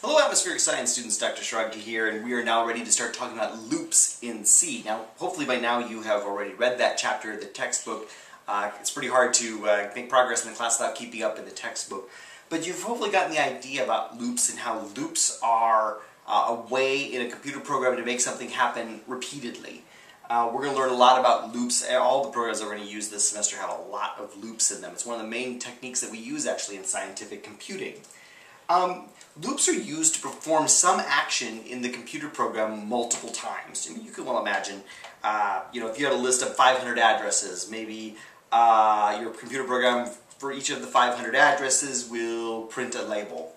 Hello Atmospheric Science students, Dr. Shruggy here, and we are now ready to start talking about loops in C. Now, hopefully by now you have already read that chapter of the textbook. It's pretty hard to make progress in the class without keeping up in the textbook. But you've hopefully gotten the idea about loops and how loops are a way in a computer program to make something happen repeatedly. We're going to learn a lot about loops. All the programs that we're going to use this semester have a lot of loops in them. It's one of the main techniques that we use actually in scientific computing. Loops are used to perform some action in the computer program multiple times. I mean, you can well imagine, if you had a list of 500 addresses, maybe your computer program for each of the 500 addresses will print a label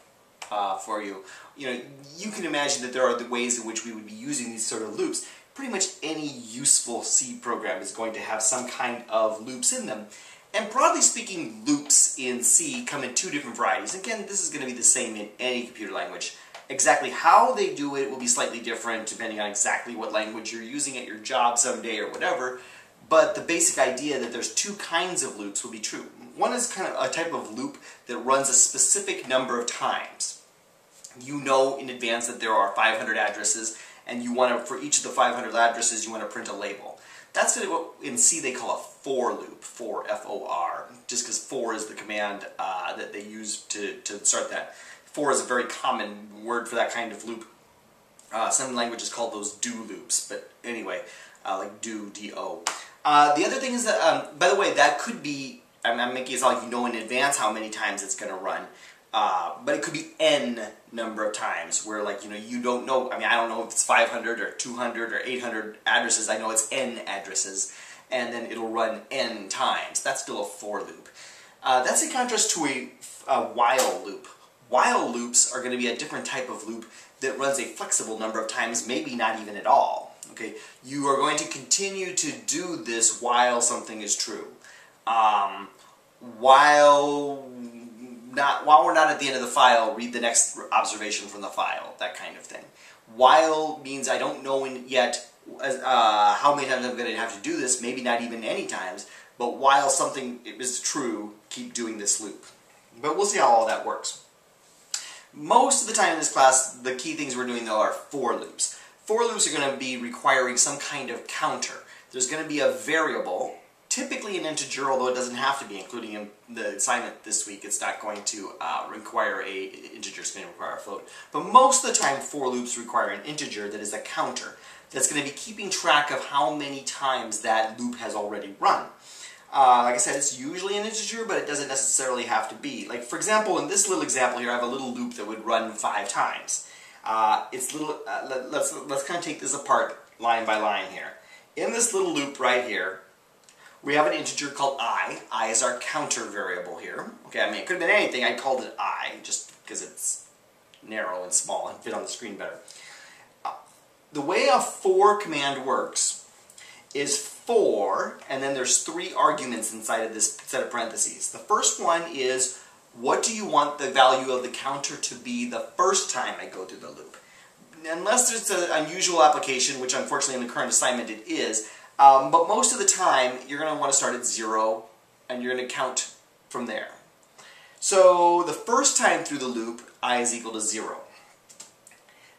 for you. You can imagine that there are the ways in which we would be using these sort of loops. Pretty much any useful C program is going to have some kind of loops in them. And broadly speaking, loops in C come in two different varieties. Again, this is going to be the same in any computer language. Exactly how they do it will be slightly different depending on exactly what language you're using at your job someday or whatever. But the basic idea that there's two kinds of loops will be true. One is kind of a type of loop that runs a specific number of times. You know in advance that there are 500 addresses, and you want to, for each of the 500 addresses, you want to print a label. That's what in C they call a for loop, for, F-O-R, just because for is the command that they use to start that. For is a very common word for that kind of loop. Some languages call those do loops, but anyway, like do, D-O. The other thing is that, by the way, that could be, I'm making it sound like you know in advance how many times it's going to run. But it could be n number of times where, like, you don't know. I mean, I don't know if it's 500 or 200 or 800 addresses. I know it's n addresses, and then it'll run n times. That's still a for loop. That's in contrast to a while loop. While loops are going to be a different type of loop that runs a flexible number of times, maybe not even at all. Okay, you are going to continue to do this while something is true. While we're not at the end of the file, read the next observation from the file, that kind of thing. While means I don't know yet how many times I'm going to have to do this, maybe not even any times, but while something is true, keep doing this loop. But we'll see how all that works. Most of the time in this class, the key things we're doing though are for loops. For loops are going to be requiring some kind of counter. There's going to be a variable, typically an integer, although it doesn't have to be, including in the assignment this week. It's not going to require an integer, it's going to require a float. But most of the time, for loops require an integer that is a counter that's going to be keeping track of how many times that loop has already run. Like I said, it's usually an integer, but it doesn't necessarily have to be. Like, for example, in this little example here, I have a little loop that would run 5 times. Let's kind of take this apart line by line here. In this little loop right here, we have an integer called I. I is our counter variable here. Okay, I mean, it could have been anything. I called it I, just because it's narrow and small and fit on the screen better. The way a for command works is for, and then there's 3 arguments inside of this set of parentheses. The first one is, what do you want the value of the counter to be the first time I go through the loop? Unless there's an unusual application, which unfortunately in the current assignment it is, but most of the time, you're going to want to start at 0, and you're going to count from there. So the first time through the loop, I is equal to 0.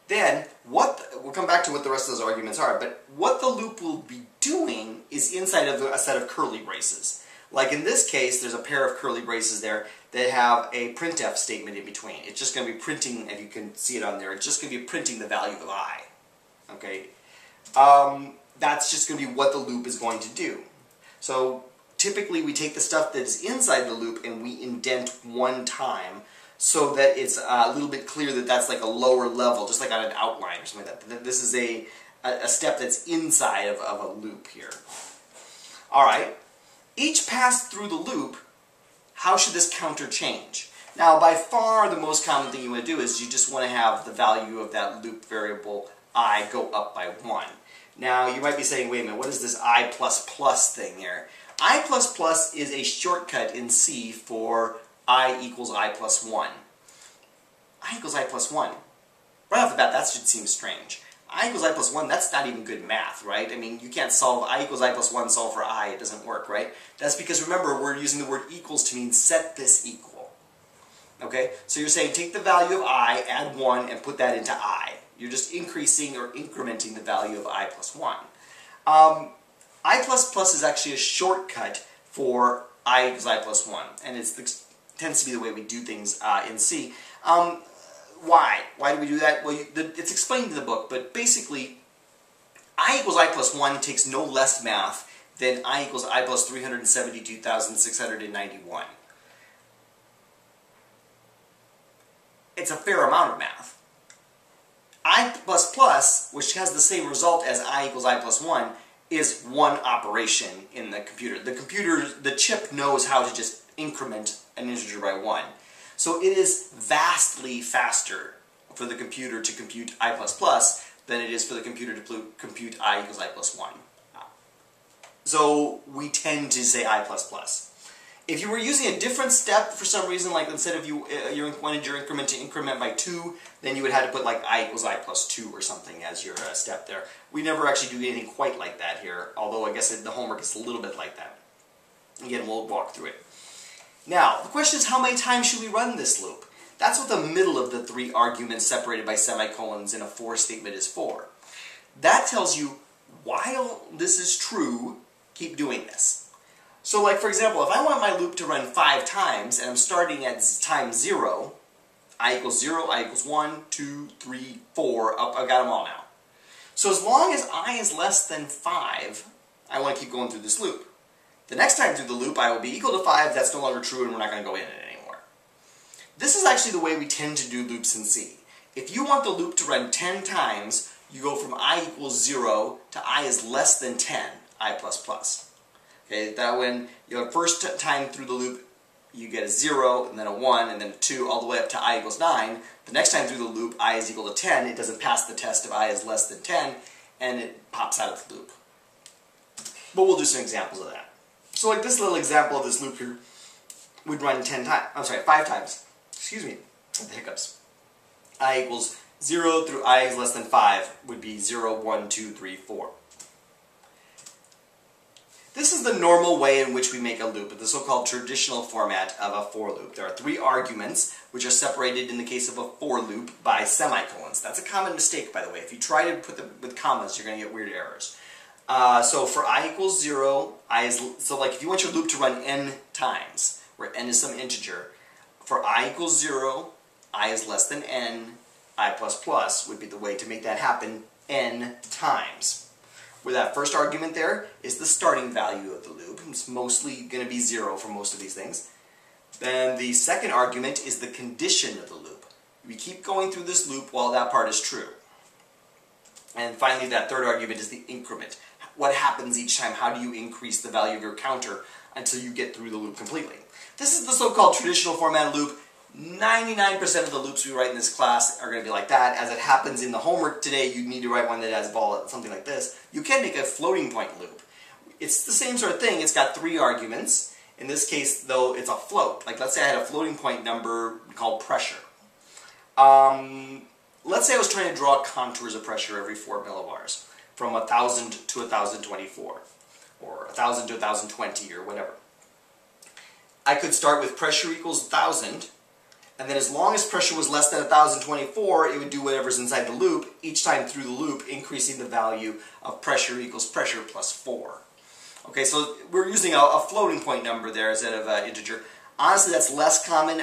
Then, we'll come back to what the rest of those arguments are, but what the loop will be doing is inside of a set of curly braces. Like in this case, there's a pair of curly braces there that have a printf statement in between. It's just going to be printing, if you can see it on there, it's just going to be printing the value of I. Okay? That's just going to be what the loop is going to do. So typically we take the stuff that is inside the loop and we indent 1 time so that it's a little bit clear that that's like a lower level, just like on an outline or something like that. This is a step that's inside of a loop here. Alright, each pass through the loop, how should this counter change? Now by far the most common thing you want to do is you just want to have the value of that loop variable I go up by 1. Now, you might be saying, wait a minute, what is this I++ thing here? I++ is a shortcut in C for I equals I plus 1. I equals I plus 1. Right off the bat, that should seem strange. I equals I plus 1, that's not even good math, right? I mean, you can't solve I equals I plus 1, solve for I, it doesn't work, right? That's because, remember, we're using the word equals to mean set this equal. Okay, so you're saying take the value of I, add 1, and put that into I. You're just increasing or incrementing the value of I plus 1. I plus plus is actually a shortcut for I equals I plus 1, and it tends to be the way we do things in C. Why? Why do we do that? Well, it's explained in the book, but basically, I equals I plus 1 takes no less math than I equals I plus 372,691. It's a fair amount of math. I plus plus, which has the same result as I equals I plus 1, is one operation in the computer. The chip knows how to just increment an integer by 1. So it is vastly faster for the computer to compute I plus plus than it is for the computer to compute I equals I plus 1. So we tend to say I plus plus. If you were using a different step for some reason, like instead of you wanted your increment to increment by 2, then you would have to put like I equals I plus 2 or something as your step there. We never actually do anything quite like that here, although I guess the homework is a little bit like that. Again, we'll walk through it. Now, the question is how many times should we run this loop? That's what the middle of the 3 arguments separated by semicolons in a for statement is for. That tells you, while this is true, keep doing this. So like for example, if I want my loop to run 5 times and I'm starting at time 0, I equals 0, I equals 1, 2, 3, 4, up, I've got them all now. So as long as I is less than 5, I want to keep going through this loop. The next time through the loop I will be equal to 5, that's no longer true and we're not going to go in it anymore. This is actually the way we tend to do loops in C. If you want the loop to run 10 times, you go from I equals 0 to I is less than 10, I plus plus. Okay, that when your first time through the loop you get a 0, and then a 1, and then a 2, all the way up to I equals 9. The next time through the loop, I is equal to 10. It doesn't pass the test of I is less than 10, and it pops out of the loop. But we'll do some examples of that. So like this little example of this loop here would run 5 times. Excuse me, the hiccups. I equals 0 through I is less than 5 would be 0, 1, 2, 3, 4. This is the normal way in which we make a loop, the so-called traditional format of a for loop. There are 3 arguments, which are separated in the case of a for loop by semicolons. That's a common mistake, by the way. If you try to put them with commas, you're going to get weird errors. So for I equals 0, so like if you want your loop to run n times, where n is some integer, for I equals 0, I is less than n, I plus plus would be the way to make that happen n times. Where that first argument there is the starting value of the loop. It's mostly going to be 0 for most of these things. Then the second argument is the condition of the loop. We keep going through this loop while that part is true. And finally, that third argument is the increment. What happens each time? How do you increase the value of your counter until you get through the loop completely? This is the so-called traditional formatted loop. 99% of the loops we write in this class are going to be like that. As it happens in the homework today, you need to write one that has something like this. You can make a floating point loop. It's the same sort of thing. It's got 3 arguments. In this case, though, it's a float. Like, let's say I had a floating point number called pressure. Let's say I was trying to draw contours of pressure every 4 millibars, from 1,000 to 1,024, or 1,000 to 1,020, or whatever. I could start with pressure equals 1,000, and then as long as pressure was less than 1,024, it would do whatever's inside the loop, each time through the loop, increasing the value of pressure equals pressure plus 4. Okay, so we're using a floating point number there instead of an integer. Honestly, that's less common.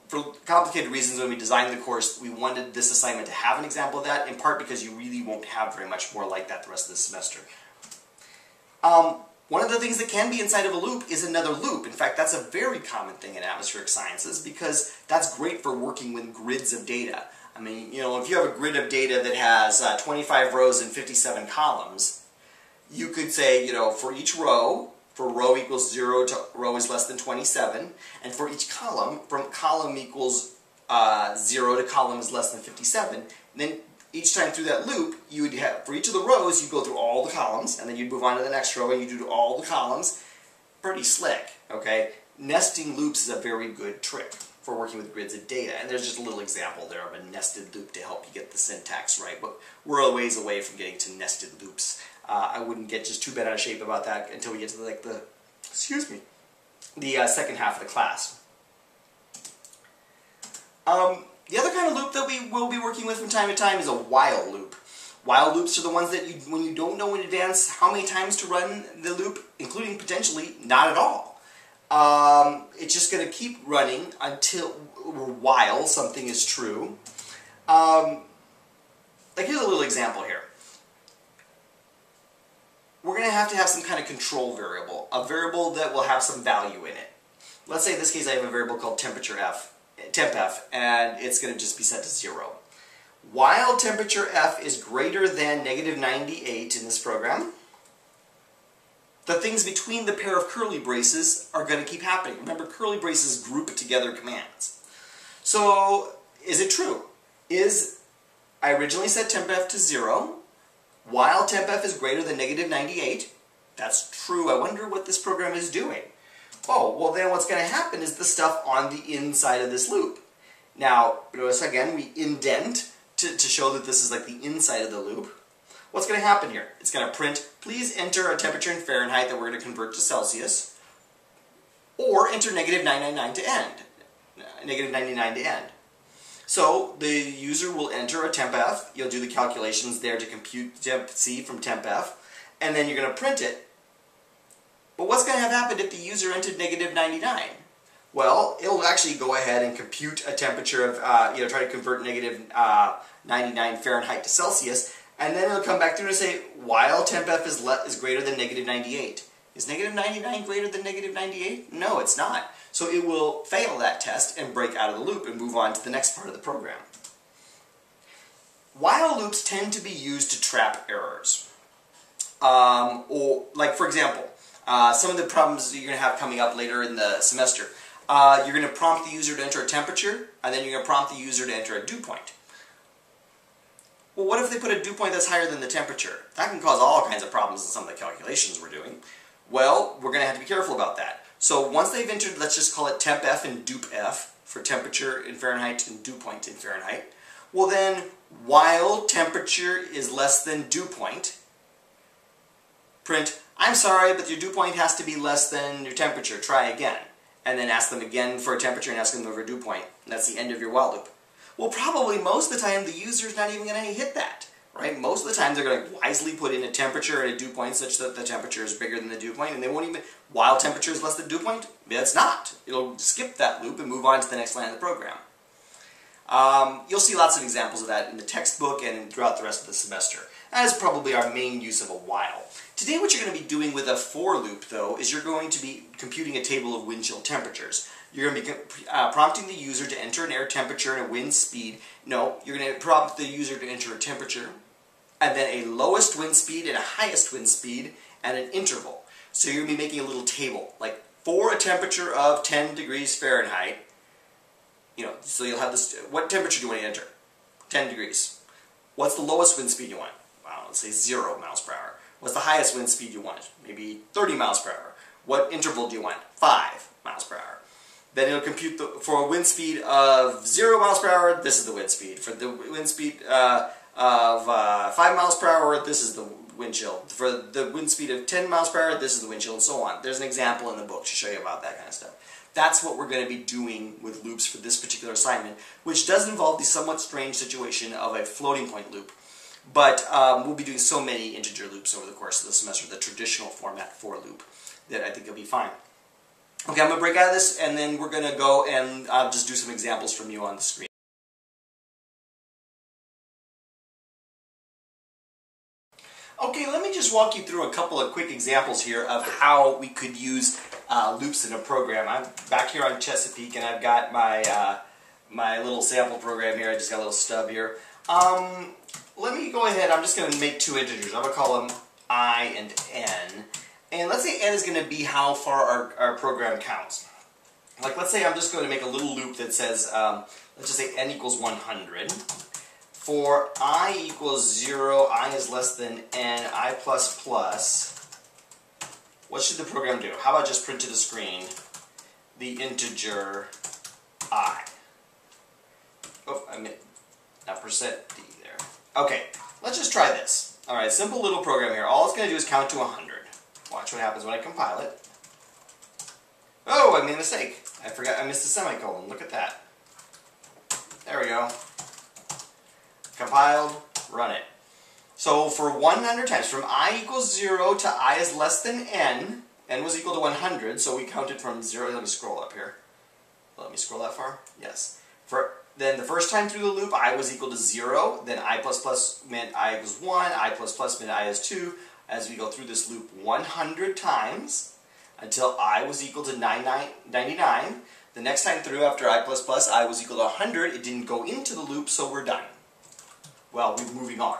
For complicated reasons, when we designed the course, we wanted this assignment to have an example of that, in part because you really won't have very much more like that the rest of the semester. One of the things that can be inside of a loop is another loop. In fact, that's a very common thing in atmospheric sciences because that's great for working with grids of data. I mean, you know, if you have a grid of data that has 25 rows and 57 columns, you could say, you know, for each row, for row equals 0 to row is less than 27, and for each column, from column equals 0 to column is less than 57, and then each time through that loop, you would have, for each of the rows, you'd go through all the columns, and then you'd move on to the next row, and you'd do all the columns. Pretty slick, okay? Nesting loops is a very good trick for working with grids of data, and there's just a little example there of a nested loop to help you get the syntax right, but we're a ways away from getting to nested loops. I wouldn't get just too bent out of shape about that until we get to the second half of the class. The other kind of loop that we will be working with from time to time is a while loop. While loops are the ones that when you don't know in advance how many times to run the loop, including potentially not at all. It's just going to keep running until, or while something is true. Like here's a little example here. We're going to have some kind of control variable, a variable that will have some value in it. Let's say in this case I have a variable called temperature f, temp f, and it's going to just be set to 0. While temperature f is greater than -98 in this program, the things between the pair of curly braces are going to keep happening. Remember, curly braces group together commands. So, is it true? I originally set temp f to 0, while temp f is greater than -98. That's true. I wonder what this program is doing. Oh, well then what's going to happen is the stuff on the inside of this loop. Now, notice again, we indent to show that this is like the inside of the loop. What's going to happen here? It's going to print, please enter a temperature in Fahrenheit that we're going to convert to Celsius, or enter -999 to end. -99 to end. So the user will enter a temp f, you'll do the calculations there to compute temp c from temp f, and then you're going to print it. But what's going to have happened if the user entered -99? Well, it'll actually go ahead and compute a temperature of, try to convert -99 Fahrenheit to Celsius, and then it'll come back through and say, while temp f is greater than -98. Is -99 greater than -98? No, it's not. So it will fail that test and break out of the loop and move on to the next part of the program. While loops tend to be used to trap errors. Or, like for example, some of the problems that you're going to have coming up later in the semester. You're going to prompt the user to enter a temperature, and then you're going to prompt the user to enter a dew point. Well, what if they put a dew point that's higher than the temperature? That can cause all kinds of problems in some of the calculations we're doing. Well, we're going to have to be careful about that. So once they've entered, let's just call it temp f and dup f, for temperature in Fahrenheit and dew point in Fahrenheit. Well then, while temperature is less than dew point, print, I'm sorry, but your dew point has to be less than your temperature, try again. And then ask them again for a temperature and ask them for a dew point. And that's the end of your while loop. Well, probably most of the time the user's not even going to hit that, right? Most of the time they're going to wisely put in a temperature and a dew point such that the temperature is bigger than the dew point, and they won't even, while temperature is less than dew point, it's not. It'll skip that loop and move on to the next line of the program. You'll see lots of examples of that in the textbook and throughout the rest of the semester. That is probably our main use of a while. Today what you're going to be doing with a for loop, though, is you're going to be computing a table of wind chill temperatures. You're going to be prompting the user to enter an air temperature and a wind speed. No, you're going to prompt the user to enter a temperature, and then a lowest wind speed and a highest wind speed, and an interval. So you're going to be making a little table, like for a temperature of 10 degrees Fahrenheit, so you'll have this, what temperature do you want to enter? 10 degrees. What's the lowest wind speed you want? Well, let's say 0 miles per hour. What's the highest wind speed you want? Maybe 30 miles per hour. What interval do you want? 5 miles per hour. Then it'll compute, for a wind speed of 0 miles per hour, this is the wind speed. For the wind speed of 5 miles per hour, this is the wind chill. For the wind speed of 10 miles per hour, this is the wind chill, and so on. There's an example in the book to show you about that kind of stuff. That's what we're going to be doing with loops for this particular assignment, which does involve the somewhat strange situation of a floating point loop. But we'll be doing so many integer loops over the course of the semester, the traditional format for loop, that I think it'll be fine. Okay, I'm going to break out of this, and then we're going to go and just do some examples from you on the screen. Okay, let me just walk you through a couple of quick examples here of how we could use loops in a program. I'm back here on Chesapeake, and I've got my my little sample program here. I just got a little stub here. Let me go ahead. I'm just going to make two integers. I'm going to call them I and n. And let's say n is going to be how far our program counts. Like, let's say I'm just going to make a little loop that says, let's just say n equals 100. For I equals 0, I is less than n, I plus plus, what should the program do? How about just print to the screen the integer I? Oh, I meant not percent %d there. Okay, let's just try this. Alright, simple little program here. All it's going to do is count to 100. Watch what happens when I compile it. Oh, I made a mistake. I missed a semicolon. Look at that. There we go. Compiled, run it. So for 100 times, from I equals 0 to I is less than n was equal to 100, so we counted from 0. Let me scroll up here. Let me scroll that far? Yes. Then the first time through the loop, I was equal to 0, then I plus plus meant I was 1, I plus plus meant I is 2, as we go through this loop 100 times, until I was equal to 99. The next time through, after I plus plus, I was equal to 100, it didn't go into the loop, so we're done. Well, we're moving on.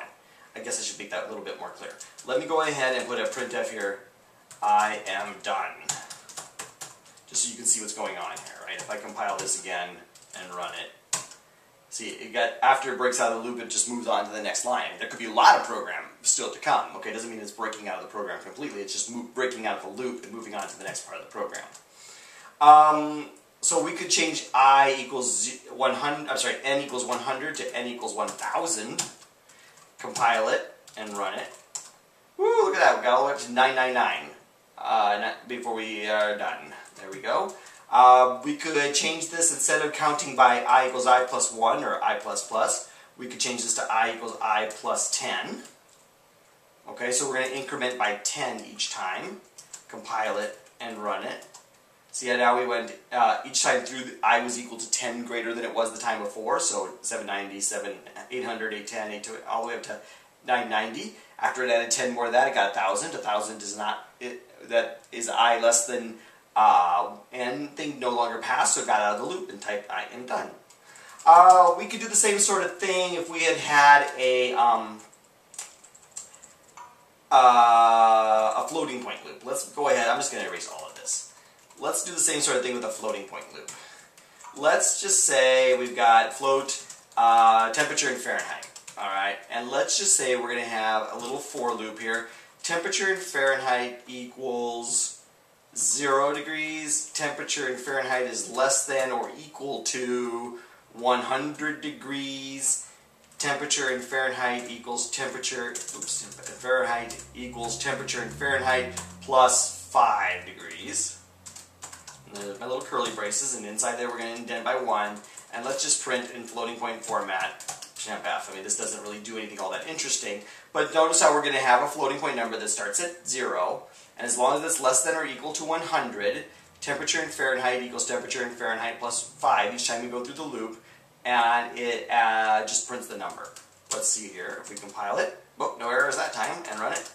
I guess I should make that a little bit more clear. Let me go ahead and put a printf here. I am done. Just so you can see what's going on here, right? If I compile this again and run it, see, after it breaks out of the loop, it just moves on to the next line. There could be a lot of program still to come. Okay, it doesn't mean it's breaking out of the program completely. It's just breaking out of the loop and moving on to the next part of the program. So we could change I equals 100. I'm sorry, n equals 100 to n equals 1,000. Compile it and run it. Woo! Look at that. We got all the way up to 999 before we are done. There we go. We could change this, instead of counting by I equals I plus 1 or I plus plus, we could change this to I equals I plus 10. Okay, so we're going to increment by 10 each time. Compile it and run it. See how now we went, each time through, I was equal to 10 greater than it was the time before, so 790, 800, 810, 820, all the way up to 990. After it added 10 more of that, it got 1,000. 1,000 is not, that is I less than n thing no longer passed, so it got out of the loop and typed I am done. We could do the same sort of thing if we had a floating point loop. Let's go ahead, I'm just going to erase all of this. Let's do the same sort of thing with a floating point loop. Let's just say we've got float temperature in Fahrenheit. Alright, and let's just say we're going to have a little for loop here. Temperature in Fahrenheit equals 0 degrees. Temperature in Fahrenheit is less than or equal to 100 degrees. Temperature in Fahrenheit equals temperature, Fahrenheit equals temperature in Fahrenheit plus 5 degrees. And there's my little curly braces, and inside there we're going to indent by 1. And let's just print in floating point format tempf. I mean, this doesn't really do anything all that interesting, but notice how we're going to have a floating point number that starts at 0, and as long as it's less than or equal to 100, temperature in Fahrenheit equals temperature in Fahrenheit plus 5 each time we go through the loop, and it just prints the number. Let's see here, if we compile it, oh, no errors that time, and run it.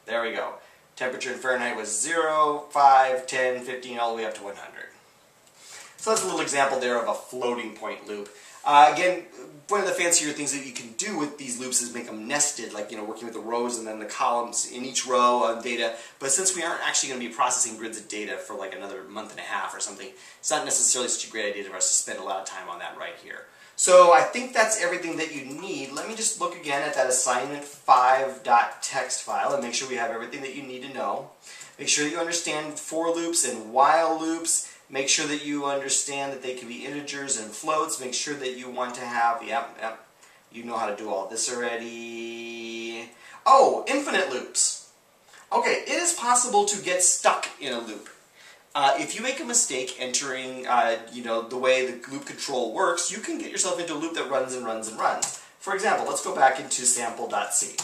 There we go. Temperature in Fahrenheit was 0, 5, 10, 15, all the way up to 100. So that's a little example there of a floating point loop. Again, one of the fancier things that you can do with these loops is make them nested, like, you know, working with the rows and then the columns in each row of data. But since we aren't actually going to be processing grids of data for like another month and a half or something, it's not necessarily such a great idea for us to spend a lot of time on that right here. So I think that's everything that you need. Let me just look again at that assignment 5.txt file and make sure we have everything that you need to know. Make sure that you understand for loops and while loops. Make sure that you understand that they can be integers and floats. Make sure that you want to have, you know how to do all this already. Oh, infinite loops. Okay, it is possible to get stuck in a loop. If you make a mistake entering, the way the loop control works, you can get yourself into a loop that runs and runs and runs. For example, let's go back into sample.c.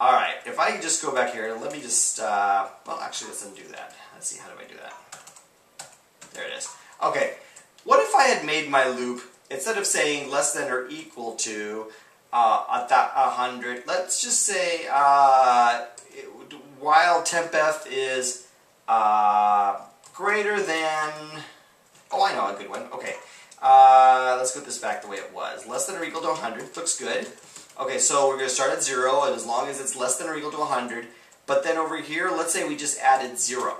Alright, if I just go back here, let me just, well, actually, let's undo that. Let's see, how do I do that? There it is. Okay, what if I had made my loop, instead of saying less than or equal to 100, let's just say while tempf is greater than, oh, I know a good one. Okay, let's put this back the way it was. Less than or equal to 100, looks good. Okay, so we're going to start at 0, and as long as it's less than or equal to 100, but then over here, let's say we just added 0.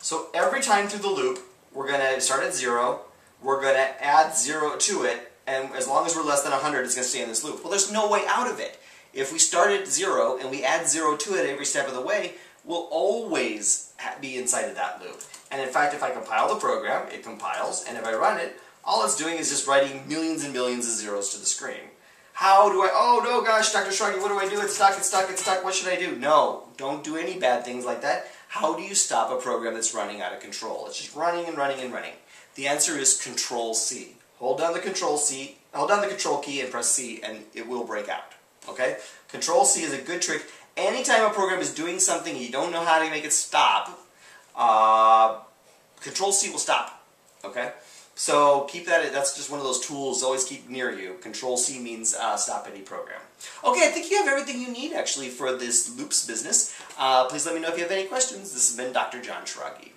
So every time through the loop, we're going to start at 0, we're going to add 0 to it, and as long as we're less than 100, it's going to stay in this loop. Well, there's no way out of it. If we start at 0 and we add 0 to it every step of the way, we'll always be inside of that loop. And in fact, if I compile the program, it compiles, and if I run it, all it's doing is just writing millions and millions of zeros to the screen. How do I, oh no gosh, Dr. Shruggy, what do I do? It's stuck, it's stuck, it's stuck, what should I do? No, don't do any bad things like that. How do you stop a program that's running out of control? It's just running and running and running. The answer is Control-C. hold down the control key and press C, and it will break out. Okay? Control C is a good trick. Anytime a program is doing something and you don't know how to make it stop, Control C will stop. Okay? So keep that, that's just one of those tools, always keep near you. Control C means stop any program. Okay, I think you have everything you need actually for this loops business. Please let me know if you have any questions. This has been Dr. John Schrage.